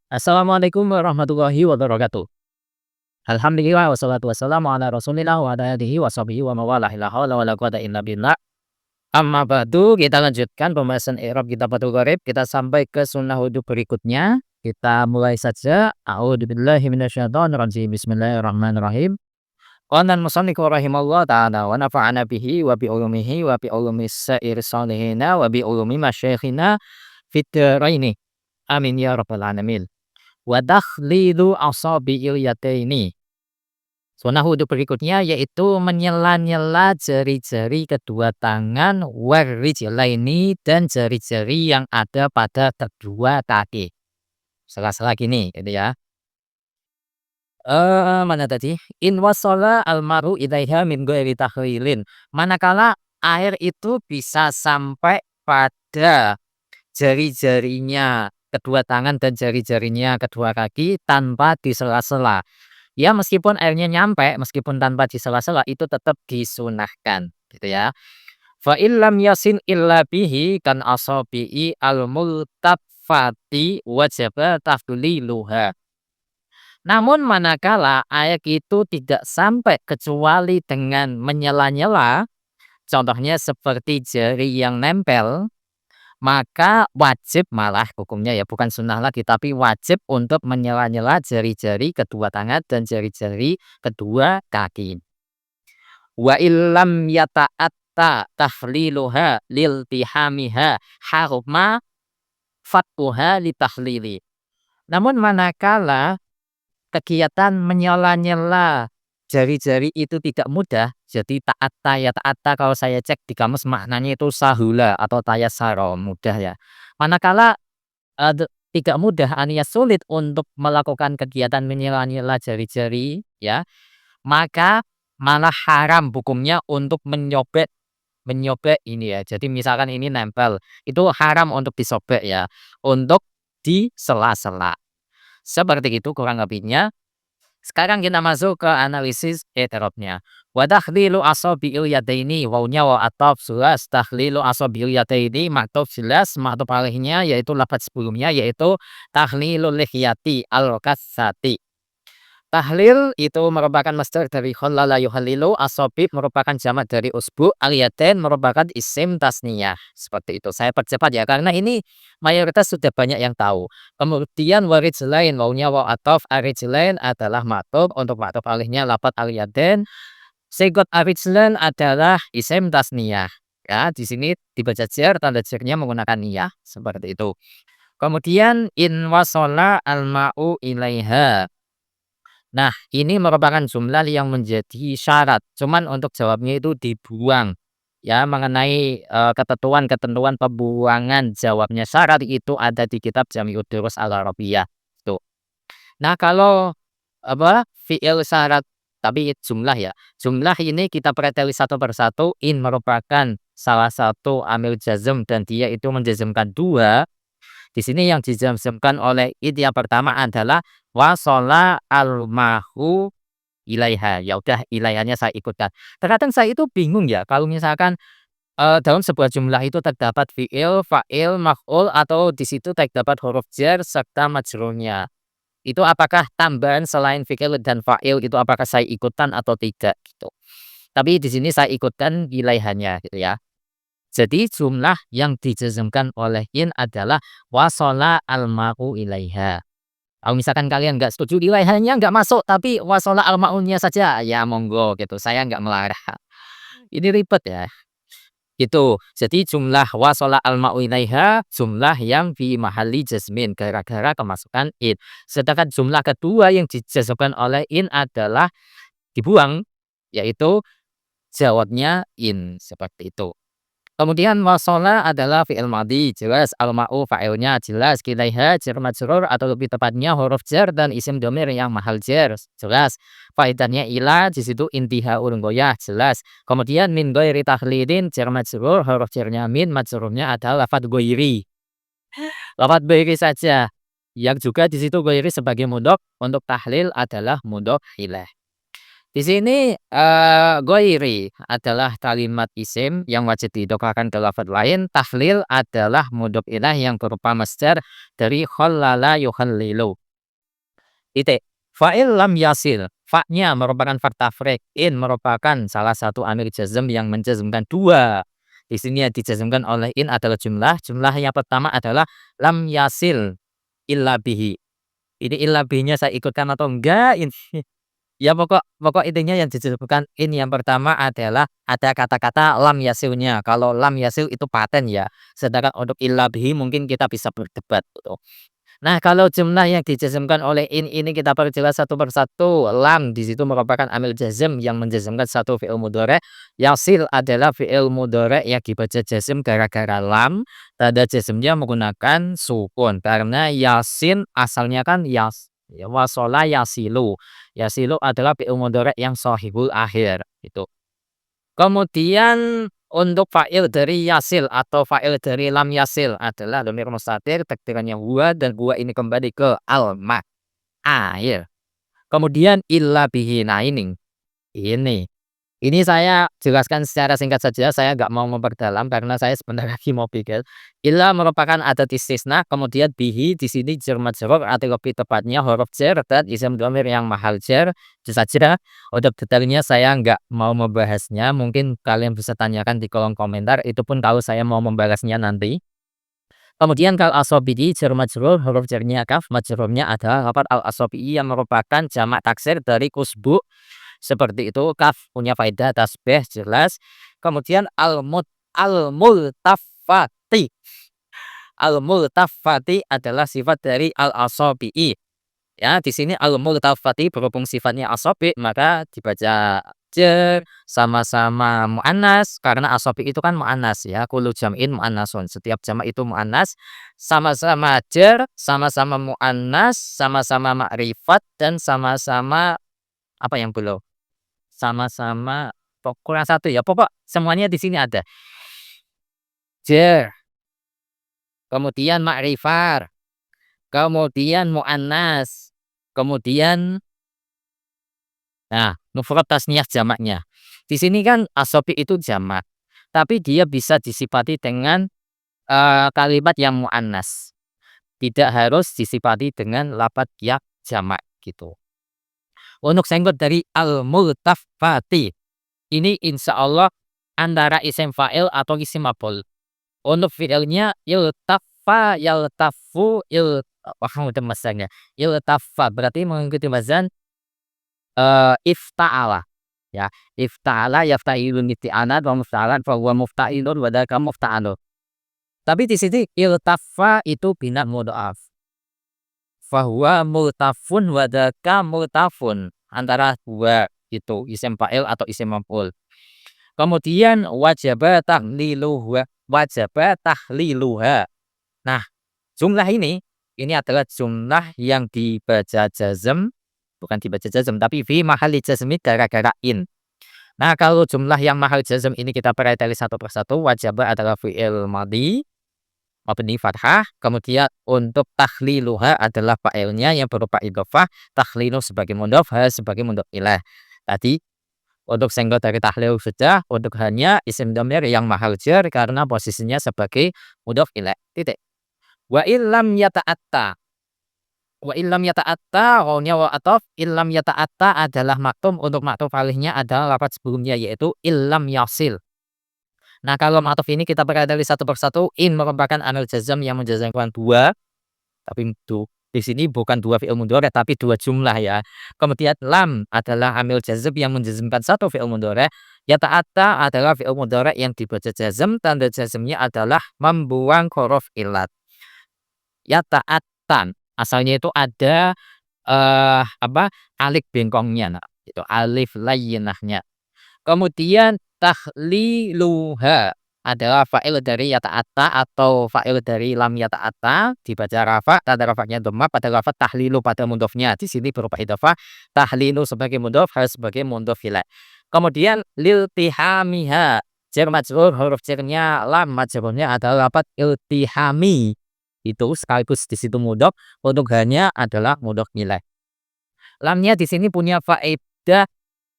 Assalamualaikum warahmatullahi wabarakatuh. Alhamdulillah wassalatu wassalamu ala Rasulillah wa ala alihi washabihi wa mawalah. La haula wala quwata illa billah. Amma ba'du, kita lanjutkan pembahasan i'rab kita Fathul Qorib. Kita sampai ke sunnah wudhu berikutnya. Kita mulai saja. A'udzubillahi minasyaitonir rajim. Bismillahirrahmanirrahim. Qala al-musannif rahimallahu ta'ala wa nafa'ana bihi wa bi ulumihi wa bi ulumi sa'ir salihina wa bi ulumi masyayikhina fid dharaini. Amin ya rabbal alamin. Wa takhlilu asabi'il yadaini. Sunnah wudhu berikutnya yaitu menyela-nyela jari-jari kedua tangan warrijlaini dan jari-jari yang ada pada kedua kaki. Sela-sela gini gitu ya. Mana tadi? In wasala almaru ilaiha min ghairi takhlilin. Manakala air itu bisa sampai pada jari-jarinya kedua tangan dan jari-jarinya kedua kaki tanpa disela-sela. Ya meskipun airnya nyampe, meskipun tanpa disela-sela itu tetap disunahkan gitu ya. Fa illam yasin illa bihi kan asabi'i al-multaffati wajaba tafdhliluha. Namun manakala air itu tidak sampai kecuali dengan menyela-nyela, contohnya seperti jari yang nempel, maka wajib malah hukumnya ya bukan sunnah lagi tapi wajib untuk menyela-nyela jari-jari kedua tangan dan jari-jari kedua kaki. Wa illam yata'atta tahliluha liltihamiha haruma fatkuha litahlili. Namun manakala kegiatan menyela-nyela jari-jari itu tidak mudah, jadi ta'atta ya ta'atta kalau saya cek di kamus maknanya itu sahula atau tayassara, mudah ya. Manakala tidak mudah alias sulit untuk melakukan kegiatan menyela-nyela jari-jari ya, maka malah haram hukumnya untuk menyobek menyobek ini ya. Jadi misalkan ini nempel, itu haram untuk disobek ya, untuk disela-sela. Seperti itu kurang lebihnya. Sekarang kita masuk ke analisis i'rabnya. Wa takhlilu asabi'il yadaini wawnya wa ataf jelas takhlilu asabi'il yadaini maktub jelas maktub alihnya yaitu lafaz sebelumnya yaitu takhlilul lihyati al-kassati. Tahlil itu merupakan masdar dari khallala yuhallilu, asabi merupakan jamak dari usbu, al-yadain merupakan isim tasniyah. Seperti itu. Saya percepat ya karena ini mayoritas sudah banyak yang tahu. Kemudian warijlain wawnya waw ataf, arijlain adalah maktub untuk maktub alihnya lafaz al-yadain. Sigot arijlain adalah isim tasniyah. Ya, di sini dibaca jar, tanda jarnya menggunakan niyah seperti itu. Kemudian in wasola al-ma'u ilaiha. Nah, ini merupakan jumlah yang menjadi syarat. Cuman untuk jawabnya itu dibuang. Ya, mengenai ketentuan-ketentuan pembuangan jawabnya syarat itu ada di kitab Jami'ud Durus Al-Arabiyah. Tuh. Nah, kalau fi'il syarat tapi jumlah ya. Jumlah ini kita preteli satu persatu. In merupakan salah satu amil jazm dan dia itu menjazmkan dua. Di sini yang dijazmkan oleh id yang pertama adalah wasola al-mahu ilaiha. Ya udah ilaihanya saya ikutkan. Terkadang saya itu bingung ya kalau misalkan dalam sebuah jumlah itu terdapat fiil, fa'il, maf'ul atau di situ terdapat huruf jar serta majrurnya. Itu apakah tambahan selain fiil dan fa'il itu apakah saya ikutkan atau tidak gitu. Tapi di sini saya ikutkan ilaihanya gitu ya. Jadi jumlah yang dijazmkan oleh in adalah wasola al-ma'u ilaiha. Kalau misalkan kalian nggak setuju ilaihanya nggak masuk, tapi wasola al-ma'unya saja, ya monggo gitu. Saya nggak melarang. Ini ribet ya. Gitu. Jadi jumlah wasola al-ma'u ilaiha jumlah yang fi mahalli jazmin gara-gara kemasukan in. Sedangkan jumlah kedua yang dijazmkan oleh in adalah dibuang, yaitu jawabnya in seperti itu. Kemudian wasola adalah fi'il madhi, jelas al-ma'u fa'ilnya, jelas kilaiha jar majrur atau lebih tepatnya huruf jar dan isim domir yang mahal jar, jelas. Faedahnya ila di situ intihaul goyah, jelas. Kemudian min ghairi takhlidin jar majrur, huruf jarnya min, majrurnya adalah lafadz ghairi. Lafadz ghairi saja. Yang juga di situ ghairi sebagai mudhaf, untuk tahlil adalah mudhaf ilaih. Di sini, ghairi adalah kalimat isim yang wajib diidhofakan ke lafadz lain, tahlil adalah mudhof ilaih yang berupa masdar dari khallala yukhallilu. Titik. Fa'il lam yasil, fa-nya merupakan fak tafrik, in merupakan salah satu amil jazm yang menjazmkan 2. Di sini yang dijazmkan oleh in adalah jumlah, jumlah yang pertama adalah lam yasil illa bihi. Ini illa bihi-nya saya ikutkan atau enggak ini? Ya pokok pokok intinya yang dijazmkan in yang pertama adalah ada kata-kata lam yasilnya. Kalau lam yasil itu paten ya, sedangkan untuk illa bihi mungkin kita bisa berdebat gitu. Nah, kalau jumlah yang dijazmkan oleh in ini kita perjelas satu persatu. Lam di situ merupakan amil jazm yang menjazmkan satu fi'il mudhari'. Yasil adalah fi'il mudhari' yang dibaca jazm gara-gara lam. Tanda jazmnya menggunakan sukun karena yasin asalnya kan ya wasola yasilu. Yasilu adalah fi'il mudhari' yang shahihul akhir itu. Kemudian untuk fa'il dari yasil atau fa'il dari lam yasil adalah dhamir mustatir takdirannya huwa dan huwa ini kembali ke al-ma, air. Kemudian illa bihi. Nah ini saya jelaskan secara singkat saja, saya nggak mau memperdalam karena saya sebentar lagi mau pikir. Illa merupakan adat istisna, kemudian bihi di sini jar majrur atau lebih tepatnya huruf jar dan isim dhamir yang mahal jar. Itu saja. Untuk detailnya saya nggak mau membahasnya, mungkin kalian bisa tanyakan di kolom komentar, itu pun kalau saya mau membahasnya nanti. Kemudian kalau asobidi jar majrur, huruf jarnya kaf, majrurnya adalah lafadz al-asobi yang merupakan jamak taksir dari kusbu. Seperti itu, kaf punya faedah tasbih jelas. Kemudian al-multaffati. Al-multaffati adalah sifat dari al-asabi'i. Ya, di sini al-multaffati berhubung sifatnya asabi maka dibaca jar sama-sama muannas karena asabi itu kan muannas ya, kullu jam'in muannasun. Setiap jamak itu muannas, sama-sama jar, sama-sama muannas, sama-sama makrifat dan sama-sama apa yang belum? Sama-sama kurang satu ya, pokok semuanya di sini ada. Jar, kemudian makrifat, kemudian muannas, kemudian nah, mufrad tasniyah jamaknya. Di sini kan asobi itu jamak, tapi dia bisa disifati dengan kalimat yang muannas. Tidak harus disifati dengan lafadz yang jamak gitu. Untuk senggot dari al-multaffati, ini insya Allah antara isim fa'il atau isim maf'ul. Untuk fi'ilnya iltaffa, yaltaffu, wah udah masanya. Iltaffa berarti mengikuti wazan ifta'ala ya. Ifta'ala yafta'ilun ifti'alan wa mufta'alan fa huwa mufta'ilun wa dzaka mufta'alun. Tapi di sini iltaffa itu bina mudhaf. Fa huwa multafun wa dzaka multafun. Antara dua itu isim fa'il atau isim maf'ul. Kemudian wajaba tahliluha. Nah, jumlah ini adalah jumlah yang dibaca jazm, bukan dibaca jazm tapi fi mahalli jazmi gara-gara in. Nah, kalau jumlah yang mahal jazm ini kita perhatikan satu persatu, wajaba adalah fi'il madhi mabni fathah, kemudian untuk tahliluha adalah fa'ilnya yang berupa idhofah, tahlilu sebagai mudhof, ha sebagai mudhof ilaih. Tadi untuk senggol dari tahlil sudah, untuk hanya isim dhamir yang mahal jar karena posisinya sebagai mudhof ilaih. Titik. Wa illam yata'atta. Wa illam yata'atta wawnya wa ataf, illam yata'atta adalah maktum, untuk maktuf alihnya adalah lafaz sebelumnya yaitu illam yasil. Nah, kalau maktuf ini kita perhatikan satu persatu, in merupakan amil jazm yang menjazmkan 2, tapi di sini bukan 2 fi'il mudhari' tapi 2 jumlah ya. Kemudian lam adalah amil jazm yang menjazmkan 1 fi'il mudhari'. Yata'atta adalah fi'il mudhari' yang dibaca jazm, tanda jazmnya adalah membuang huruf illat. Yata'attan asalnya itu ada alif bengkongnya, nah itu alif layyinahnya. Kemudian tahliluha adalah fa'il dari yata'atta atau fa'il dari lam yata'atta, dibaca rafa, tanda rafa'nya dhammah pada lafadz tahlilu pada mudhofnya. Di sini berupa idhofah, tahlilu sebagai mudhof, harus sebagai mudhof ilaih. Kemudian liltihamiha, jar majrur, huruf jarnya lam, majrurnya adalah lafadz iltihami. Itu sekaligus di situ mudhof, untuk hanya adalah mudhof ilaih. Lamnya di sini punya faedah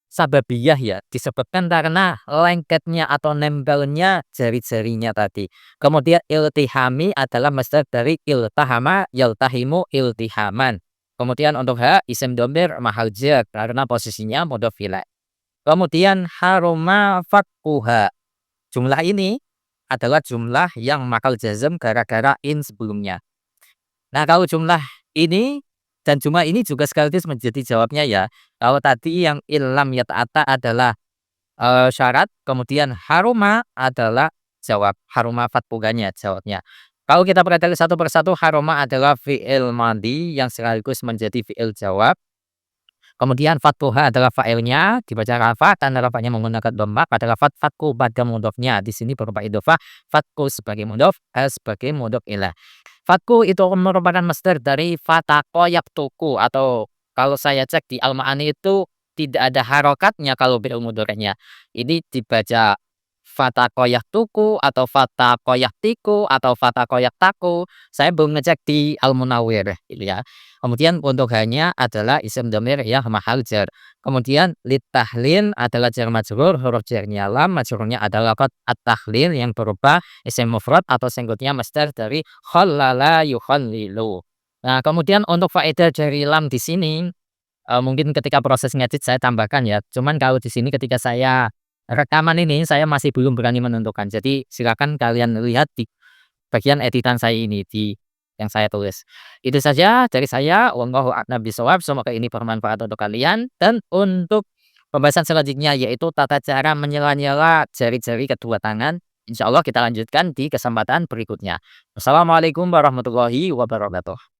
sababiyah ya, disebabkan karena lengketnya atau nempelnya jari-jarinya tadi. Kemudian iltihami adalah masdar dari iltahama, yaltahimu iltihaman. Kemudian untuk ha, isim dhamir mahal jar karena posisinya mudhof ilaih. Kemudian haruma fakkuha. Jumlah ini adalah jumlah yang makal jazm gara-gara in sebelumnya. Nah, kalau jumlah ini dan jumlah ini juga sekaligus menjadi jawabnya ya. Kalau tadi yang ilam yata'ata adalah syarat, kemudian haruma adalah jawab. Haruma fatpuhanya jawabnya. Kalau kita perhatikan satu persatu, haruma adalah fi'il madi yang sekaligus menjadi fi'il jawab. Kemudian fatpuha adalah fa'ilnya, dibaca rafa, tanda rafanya menggunakan dhamma. Pada lafaz fatku pada mudhofnya di sini berupa idhofah, fatku sebagai mudhof, sebagai mudhof ilah. Fatku itu merupakan masdar dari fatako yaktuku, atau kalau saya cek di Al-Ma'ani itu tidak ada harokatnya kalau fi'il mudhari'nya. Ini dibaca fatako yaktuku atau fatako yaktiku atau fatako yaktaku. Saya belum ngecek di Al-Munawwir gitu ya. Kemudian untuk hanya adalah isim dhamir yang mahal jar. Kemudian litahlil adalah jar majrur, huruf jarnya lam, majrurnya adalah qad at-tahlil yang berupa isim mufrad atau singkutnya masdar dari khallala yukhallilu. Nah, kemudian untuk faedah dari lam di sini, mungkin ketika proses ngedit saya tambahkan ya. Cuman kalau di sini ketika saya rekaman ini saya masih belum berani menentukan. Jadi silakan kalian lihat di bagian editan saya ini di yang saya tulis. Itu saja dari saya. Wallahu a'lam bishawab. Semoga ini bermanfaat untuk kalian, dan untuk pembahasan selanjutnya yaitu tata cara menyela-nyela jari-jari kedua tangan. Insya Allah kita lanjutkan di kesempatan berikutnya. Wassalamualaikum warahmatullahi wabarakatuh.